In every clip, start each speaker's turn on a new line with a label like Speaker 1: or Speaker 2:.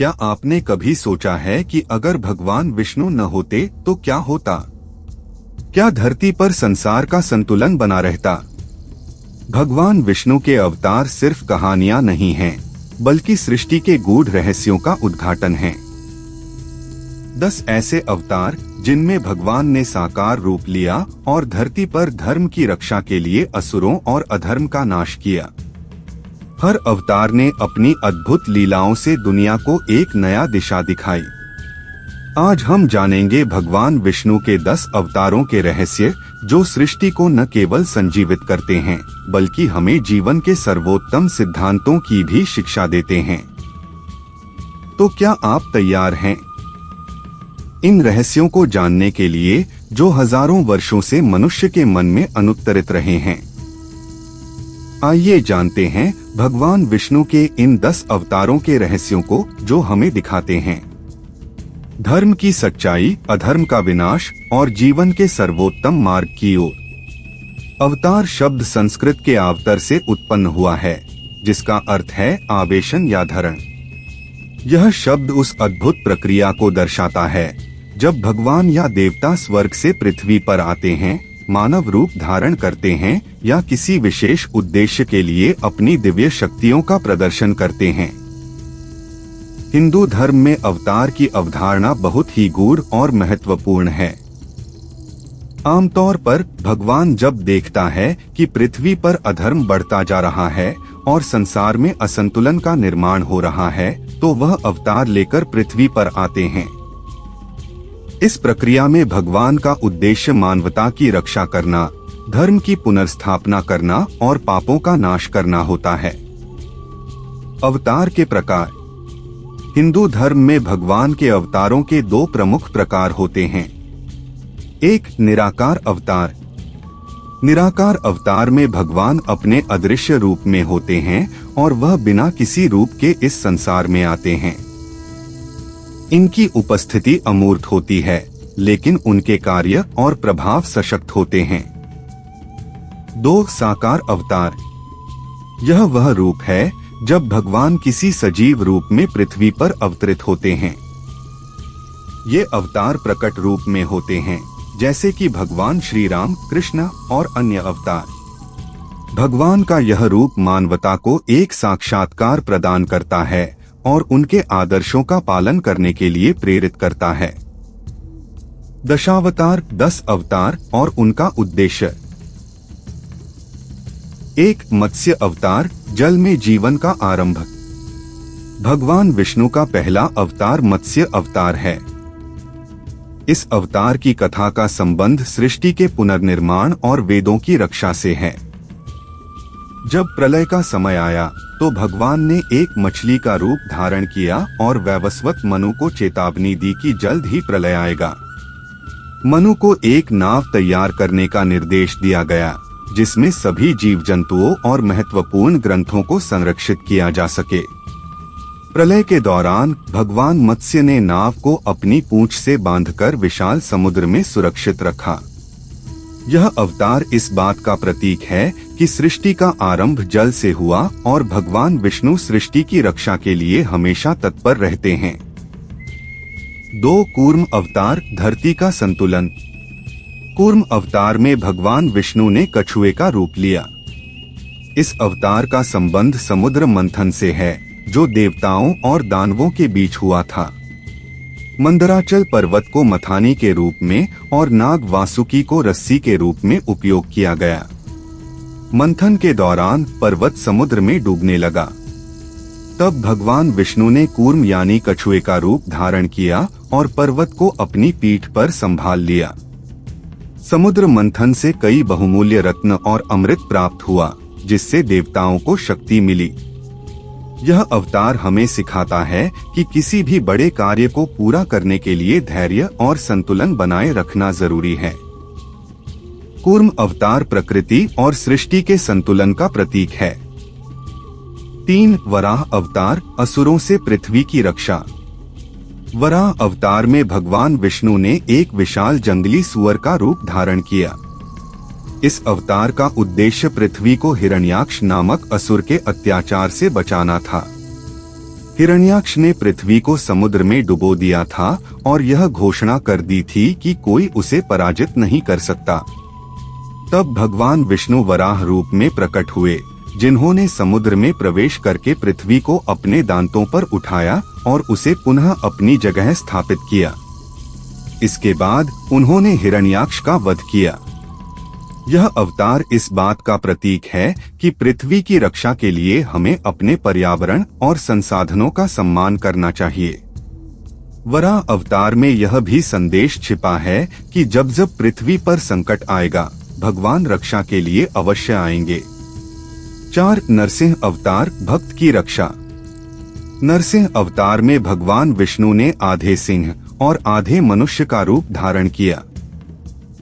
Speaker 1: क्या आपने कभी सोचा है कि अगर भगवान विष्णु न होते तो क्या होता? क्या धरती पर संसार का संतुलन बना रहता? भगवान विष्णु के अवतार सिर्फ कहानियां नहीं हैं, बल्कि सृष्टि के गूढ़ रहस्यों का उद्घाटन हैं। 10 ऐसे अवतार जिनमें भगवान ने साकार रूप लिया और धरती पर धर्म की रक्षा के लिए असुरों और अधर्म का नाश किया। हर अवतार ने अपनी अद्भुत लीलाओं से दुनिया को एक नया दिशा दिखाई। आज हम जानेंगे भगवान विष्णु के 10 अवतारों के रहस्य, जो सृष्टि को न केवल संजीवित करते हैं, बल्कि हमें जीवन के सर्वोत्तम सिद्धांतों की भी शिक्षा देते हैं। तो क्या आप तैयार हैं इन रहस्यों को जानने के लिए, जो हजारों वर्षों से मनुष्य के मन में अनुत्तरित रहे हैं? आइए जानते हैं भगवान विष्णु के इन 10 अवतारों के रहस्यों को, जो हमें दिखाते हैं धर्म की सच्चाई, अधर्म का विनाश और जीवन के सर्वोत्तम मार्ग की ओर। अवतार शब्द संस्कृत के अवतर से उत्पन्न हुआ है, जिसका अर्थ है आवेशन या धरण। यह शब्द उस अद्भुत प्रक्रिया को दर्शाता है जब भगवान या देवता स्वर्ग से पृथ्वी पर आते हैं, मानव रूप धारण करते हैं या किसी विशेष उद्देश्य के लिए अपनी दिव्य शक्तियों का प्रदर्शन करते हैं। हिंदू धर्म में अवतार की अवधारणा बहुत ही गूढ़ और महत्वपूर्ण है। आमतौर पर भगवान जब देखता है कि पृथ्वी पर अधर्म बढ़ता जा रहा है और संसार में असंतुलन का निर्माण हो रहा है, तो वह अवतार लेकर पृथ्वी पर आते हैं। इस प्रक्रिया में भगवान का उद्देश्य मानवता की रक्षा करना, धर्म की पुनर्स्थापना करना और पापों का नाश करना होता है। अवतार के प्रकार। हिंदू धर्म में भगवान के अवतारों के 2 प्रमुख प्रकार होते हैं। एक, निराकार अवतार। निराकार अवतार में भगवान अपने अदृश्य रूप में होते हैं और वह बिना किसी रूप के इस संसार में आते हैं। इनकी उपस्थिति अमूर्त होती है, लेकिन उनके कार्य और प्रभाव सशक्त होते हैं। 2, साकार अवतार। यह वह रूप है जब भगवान किसी सजीव रूप में पृथ्वी पर अवतरित होते हैं। ये अवतार प्रकट रूप में होते हैं, जैसे कि भगवान श्री राम, कृष्ण और अन्य अवतार। भगवान का यह रूप मानवता को एक साक्षात्कार प्रदान करता है और उनके आदर्शों का पालन करने के लिए प्रेरित करता है। दशावतार, 10 अवतार और उनका उद्देश्य। 1, मत्स्य अवतार, जल में जीवन का आरंभ। भगवान विष्णु का पहला अवतार मत्स्य अवतार है। इस अवतार की कथा का संबंध सृष्टि के पुनर्निर्माण और वेदों की रक्षा से है। जब प्रलय का समय आया तो भगवान ने एक मछली का रूप धारण किया और वैवस्वत मनु को चेतावनी दी कि जल्द ही प्रलय आएगा। मनु को एक नाव तैयार करने का निर्देश दिया गया, जिसमें सभी जीव जंतुओं और महत्वपूर्ण ग्रंथों को संरक्षित किया जा सके। प्रलय के दौरान भगवान मत्स्य ने नाव को अपनी पूंछ से बांधकर विशाल समुद्र में सुरक्षित रखा। यह अवतार इस बात का प्रतीक है कि सृष्टि का आरंभ जल से हुआ और भगवान विष्णु सृष्टि की रक्षा के लिए हमेशा तत्पर रहते हैं। 2, कूर्म अवतार, धरती का संतुलन। कूर्म अवतार में भगवान विष्णु ने कछुए का रूप लिया। इस अवतार का संबंध समुद्र मंथन से है, जो देवताओं और दानवों के बीच हुआ था। मंदराचल पर्वत को मथानी के रूप में और नाग वासुकी को रस्सी के रूप में उपयोग किया गया। मंथन के दौरान पर्वत समुद्र में डूबने लगा। तब भगवान विष्णु ने कूर्म यानी कछुए का रूप धारण किया और पर्वत को अपनी पीठ पर संभाल लिया। समुद्र मंथन से कई बहुमूल्य रत्न और अमृत प्राप्त हुआ, जिससे देवताओं को शक्ति मिली। यह अवतार हमें सिखाता है कि किसी भी बड़े कार्य को पूरा करने के लिए धैर्य और संतुलन बनाए रखना जरूरी है। कूर्म अवतार प्रकृति और सृष्टि के संतुलन का प्रतीक है। 3, वराह अवतार, असुरों से पृथ्वी की रक्षा। वराह अवतार में भगवान विष्णु ने एक विशाल जंगली सुअर का रूप धारण किया। इस अवतार का उद्देश्य पृथ्वी को हिरण्याक्ष नामक असुर के अत्याचार से बचाना था। हिरण्याक्ष ने पृथ्वी को समुद्र में डुबो दिया था और यह घोषणा कर दी थी कि कोई उसे पराजित नहीं कर सकता। तब भगवान विष्णु वराह रूप में प्रकट हुए, जिन्होंने समुद्र में प्रवेश करके पृथ्वी को अपने दांतों पर उठाया और उसे पुनः अपनी जगह स्थापित किया। इसके बाद उन्होंने हिरण्याक्ष का वध किया। यह अवतार इस बात का प्रतीक है कि पृथ्वी की रक्षा के लिए हमें अपने पर्यावरण और संसाधनों का सम्मान करना चाहिए। वराह अवतार में यह भी संदेश छिपा है कि जब जब पृथ्वी पर संकट आएगा, भगवान रक्षा के लिए अवश्य आएंगे। 4 नरसिंह अवतार, भक्त की रक्षा। नरसिंह अवतार में भगवान विष्णु ने आधे सिंह और आधे मनुष्य का रूप धारण किया।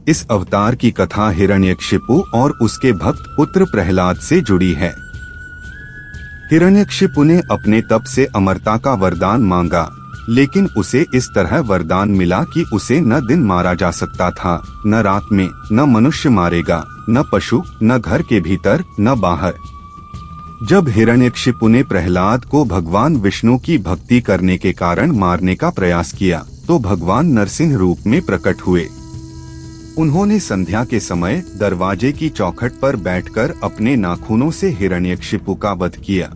Speaker 1: इस अवतार की कथा हिरण्यकशिपु और उसके भक्त पुत्र प्रहलाद से जुड़ी है। हिरण्यकशिपु ने अपने तप से अमरता का वरदान मांगा, लेकिन उसे इस तरह वरदान मिला कि उसे न दिन मारा जा सकता था, न रात में, न मनुष्य मारेगा, न पशु, न घर के भीतर, न बाहर। जब हिरण्यकशिपु ने प्रहलाद को भगवान विष्णु की भक्ति करने के कारण मारने का प्रयास किया, तो भगवान नरसिंह रूप में प्रकट हुए। उन्होंने संध्या के समय दरवाजे की चौखट पर बैठकर अपने नाखूनों से हिरण्यकशिपु का वध किया।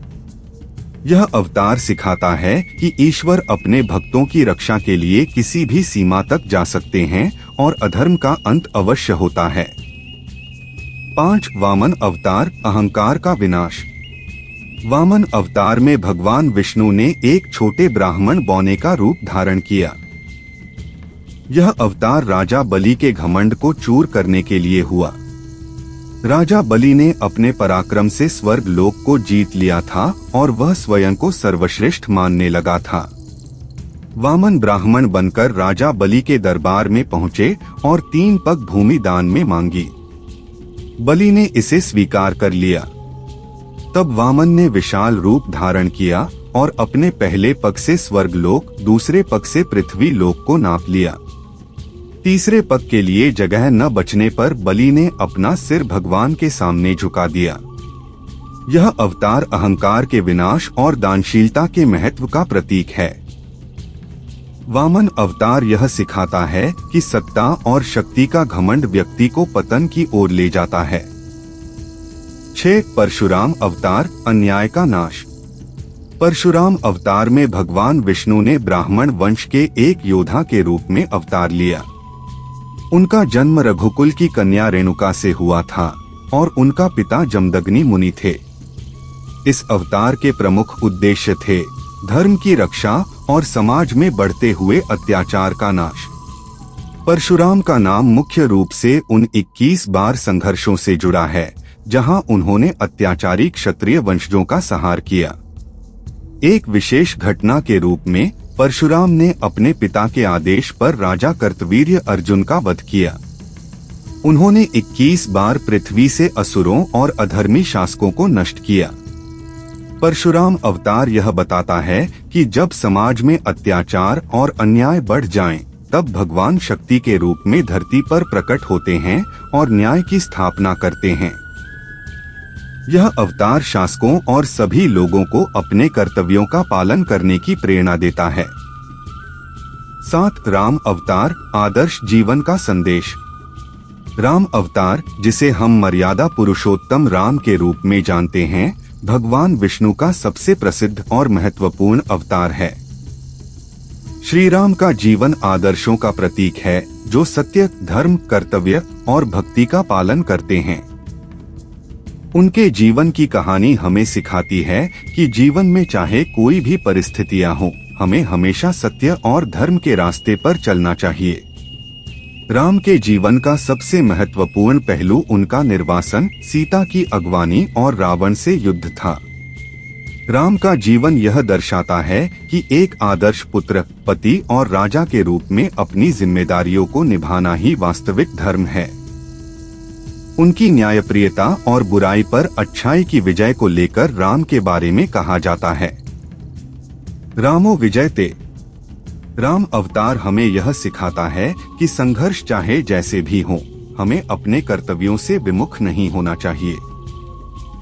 Speaker 1: यह अवतार सिखाता है कि ईश्वर अपने भक्तों की रक्षा के लिए किसी भी सीमा तक जा सकते हैं और अधर्म का अंत अवश्य होता है। 5 वामन अवतार, अहंकार का विनाश। वामन अवतार में भगवान विष्णु ने एक छोटे ब्राह्मण बौने का रूप धारण किया। यह अवतार राजा बलि के घमंड को चूर करने के लिए हुआ। राजा बलि ने अपने पराक्रम से स्वर्ग लोक को जीत लिया था और वह स्वयं को सर्वश्रेष्ठ मानने लगा था। वामन ब्राह्मण बनकर राजा बलि के दरबार में पहुंचे और 3 पग भूमि दान में मांगी। बलि ने इसे स्वीकार कर लिया। तब वामन ने विशाल रूप धारण किया और अपने पहले पग से स्वर्ग लोक, दूसरे पग से पृथ्वी लोक को नाप लिया। तीसरे पग के लिए जगह न बचने पर बलि ने अपना सिर भगवान के सामने झुका दिया। यह अवतार अहंकार के विनाश और दानशीलता के महत्व का प्रतीक है। वामन अवतार यह सिखाता है कि सत्ता और शक्ति का घमंड व्यक्ति को पतन की ओर ले जाता है। 6 परशुराम अवतार, अन्याय का नाश। परशुराम अवतार में भगवान विष्णु ने ब्राह्मण वंश के एक योद्धा के रूप में अवतार लिया। उनका जन्म रघुकुल की कन्या रेणुका से हुआ था और उनका पिता जमदग्नि मुनि थे। इस अवतार के प्रमुख उद्देश्य थे धर्म की रक्षा और समाज में बढ़ते हुए अत्याचार का नाश। परशुराम का नाम मुख्य रूप से उन 21 बार संघर्षों से जुड़ा है जहां उन्होंने अत्याचारी क्षत्रिय वंशजों का संहार किया। एक विशेष घटना के रूप में परशुराम ने अपने पिता के आदेश पर राजा कार्तवीर्य अर्जुन का वध किया। उन्होंने 21 बार पृथ्वी से असुरों और अधर्मी शासकों को नष्ट किया। परशुराम अवतार यह बताता है कि जब समाज में अत्याचार और अन्याय बढ़ जाएं, तब भगवान शक्ति के रूप में धरती पर प्रकट होते हैं और न्याय की स्थापना करते हैं। यह अवतार शासकों और सभी लोगों को अपने कर्तव्यों का पालन करने की प्रेरणा देता है। 7 राम अवतार, आदर्श जीवन का संदेश। राम अवतार, जिसे हम मर्यादा पुरुषोत्तम राम के रूप में जानते हैं, भगवान विष्णु का सबसे प्रसिद्ध और महत्वपूर्ण अवतार है। श्री राम का जीवन आदर्शों का प्रतीक है जो सत्य, धर्म, कर्तव्य और भक्ति का पालन करते हैं। उनके जीवन की कहानी हमें सिखाती है कि जीवन में चाहे कोई भी परिस्थितियां हो, हमें हमेशा सत्य और धर्म के रास्ते पर चलना चाहिए। राम के जीवन का सबसे महत्वपूर्ण पहलू उनका निर्वासन, सीता की अगवानी और रावण से युद्ध था। राम का जीवन यह दर्शाता है कि एक आदर्श पुत्र, पति और राजा के रूप में अपनी जिम्मेदारियों को निभाना ही वास्तविक धर्म है। उनकी न्यायप्रियता और बुराई पर अच्छाई की विजय को लेकर राम के बारे में कहा जाता है, रामो विजयते। राम अवतार हमें यह सिखाता है कि संघर्ष चाहे जैसे भी हो, हमें अपने कर्तव्यों से विमुख नहीं होना चाहिए।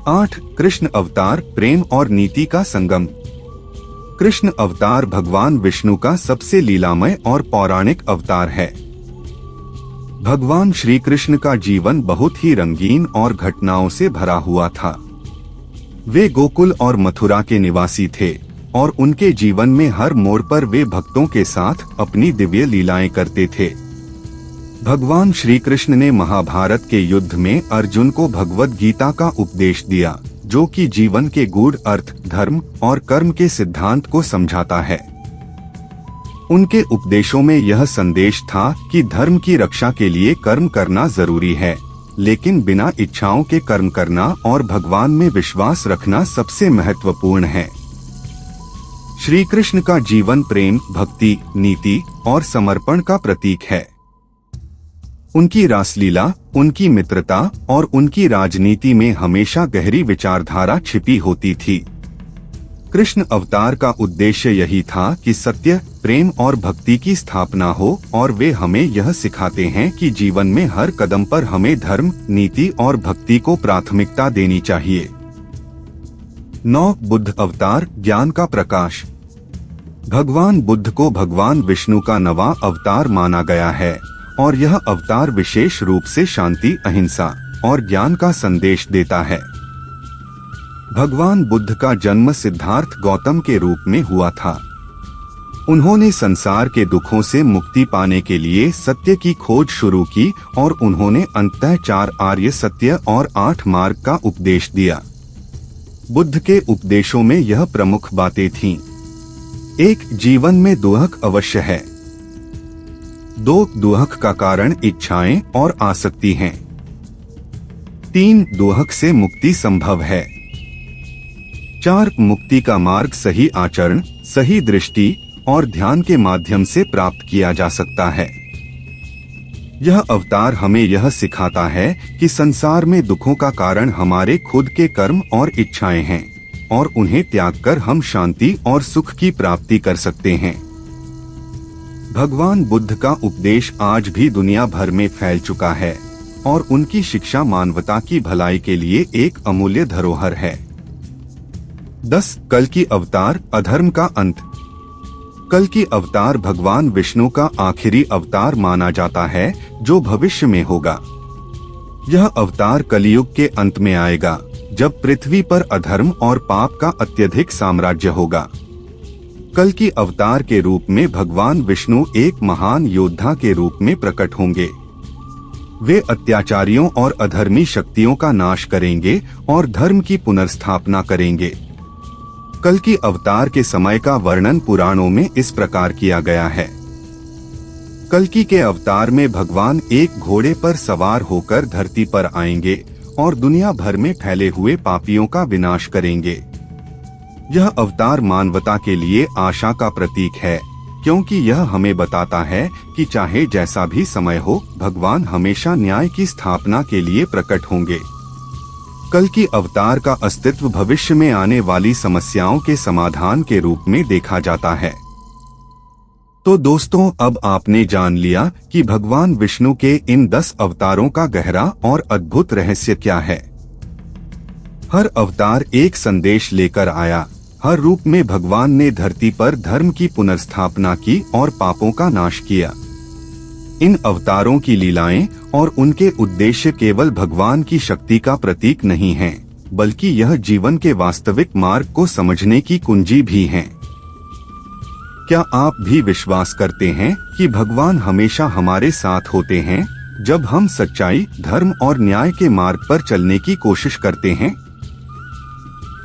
Speaker 1: 8 कृष्ण अवतार, प्रेम और नीति का संगम। कृष्ण अवतार भगवान विष्णु का सबसे लीलामय और पौराणिक अवतार है। भगवान श्री कृष्ण का जीवन बहुत ही रंगीन और घटनाओं से भरा हुआ था। वे गोकुल और मथुरा के निवासी थे और उनके जीवन में हर मोड़ पर वे भक्तों के साथ अपनी दिव्य लीलाएं करते थे। भगवान श्री कृष्ण ने महाभारत के युद्ध में अर्जुन को भगवद गीता का उपदेश दिया, जो कि जीवन के गूढ़ अर्थ, धर्म और कर्म के सिद्धांत को समझाता है। उनके उपदेशों में यह संदेश था कि धर्म की रक्षा के लिए कर्म करना जरूरी है, लेकिन बिना इच्छाओं के कर्म करना और भगवान में विश्वास रखना सबसे महत्वपूर्ण है। श्री कृष्ण का जीवन प्रेम, भक्ति, नीति और समर्पण का प्रतीक है। उनकी रासलीला, उनकी मित्रता और उनकी राजनीति में हमेशा गहरी विचारधारा छिपी होती थी। कृष्ण अवतार का उद्देश्य यही था कि सत्य, प्रेम और भक्ति की स्थापना हो, और वे हमें यह सिखाते हैं कि जीवन में हर कदम पर हमें धर्म, नीति और भक्ति को प्राथमिकता देनी चाहिए। 9 बुद्ध अवतार, ज्ञान का प्रकाश। भगवान बुद्ध को भगवान विष्णु का 9वां अवतार माना गया है और यह अवतार विशेष रूप से शांति, अहिंसा और ज्ञान का संदेश देता है। भगवान बुद्ध का जन्म सिद्धार्थ गौतम के रूप में हुआ था। उन्होंने संसार के दुखों से मुक्ति पाने के लिए सत्य की खोज शुरू की और उन्होंने अंततः 4 आर्य सत्य और 8 मार्ग का उपदेश दिया। बुद्ध के उपदेशों में यह प्रमुख बातें थीं। 1. जीवन में दुख अवश्य है। 2. दुख का कारण इच्छाएं और आसक्ति हैं। 3. दुख से मुक्ति संभव है। 4. मुक्ति का मार्ग सही आचरण, सही दृष्टि और ध्यान के माध्यम से प्राप्त किया जा सकता है। यह अवतार हमें यह सिखाता है कि संसार में दुखों का कारण हमारे खुद के कर्म और इच्छाएं हैं और उन्हें त्याग कर हम शांति और सुख की प्राप्ति कर सकते हैं। भगवान बुद्ध का उपदेश आज भी दुनिया भर में फैल चुका है और उनकी शिक्षा मानवता की भलाई के लिए एक अमूल्य धरोहर है। 10. कल्कि अवतार, अधर्म का अंत। कल्कि अवतार भगवान विष्णु का आखिरी अवतार माना जाता है जो भविष्य में होगा। यह अवतार कलियुग के अंत में आएगा, जब पृथ्वी पर अधर्म और पाप का अत्यधिक साम्राज्य होगा। कल्कि अवतार के रूप में भगवान विष्णु एक महान योद्धा के रूप में प्रकट होंगे। वे अत्याचारियों और अधर्मी शक्तियों का नाश करेंगे और धर्म की पुनर्स्थापना करेंगे। कल्कि अवतार के समय का वर्णन पुराणों में इस प्रकार किया गया है। कल्कि के अवतार में भगवान एक घोड़े पर सवार होकर धरती पर आएंगे और दुनिया भर में फैले हुए पापियों का विनाश करेंगे। यह अवतार मानवता के लिए आशा का प्रतीक है, क्योंकि यह हमें बताता है कि चाहे जैसा भी समय हो, भगवान हमेशा न्याय की स्थापना के लिए प्रकट होंगे। कल्कि अवतार का अस्तित्व भविष्य में आने वाली समस्याओं के समाधान के रूप में देखा जाता है। तो दोस्तों, अब आपने जान लिया कि भगवान विष्णु के इन 10 अवतारों का गहरा और अद्भुत रहस्य क्या है। हर अवतार एक संदेश लेकर आया। हर रूप में भगवान ने धरती पर धर्म की पुनर्स्थापना की और पापों का नाश किया। इन अवतारों की लीलाएं और उनके उद्देश्य केवल भगवान की शक्ति का प्रतीक नहीं हैं, बल्कि यह जीवन के वास्तविक मार्ग को समझने की कुंजी भी हैं। क्या आप भी विश्वास करते हैं कि भगवान हमेशा हमारे साथ होते हैं जब हम सच्चाई, धर्म और न्याय के मार्ग पर चलने की कोशिश करते हैं?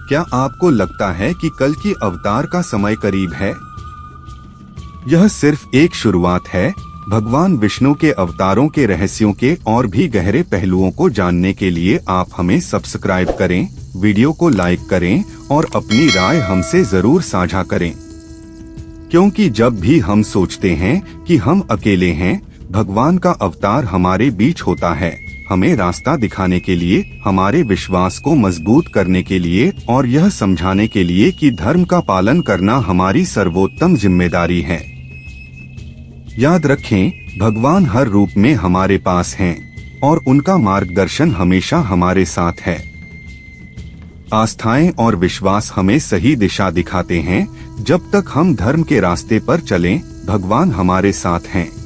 Speaker 1: क्या आपको लगता है कि कल्कि अवतार का समय करीब है? यह सिर्फ एक शुरुआत है। भगवान विष्णु के अवतारों के रहस्यों के और भी गहरे पहलुओं को जानने के लिए आप हमें सब्सक्राइब करें, वीडियो को लाइक करें और अपनी राय हमसे जरूर साझा करें। क्योंकि जब भी हम सोचते हैं कि हम अकेले हैं, भगवान का अवतार हमारे बीच होता है, हमें रास्ता दिखाने के लिए, हमारे विश्वास को मजबूत करने के लिए और यह समझाने के लिए कि धर्म का पालन करना हमारी सर्वोत्तम जिम्मेदारी है। याद रखें, भगवान हर रूप में हमारे पास हैं और उनका मार्गदर्शन हमेशा हमारे साथ है। आस्थाएं और विश्वास हमें सही दिशा दिखाते हैं। जब तक हम धर्म के रास्ते पर चलें, भगवान हमारे साथ हैं।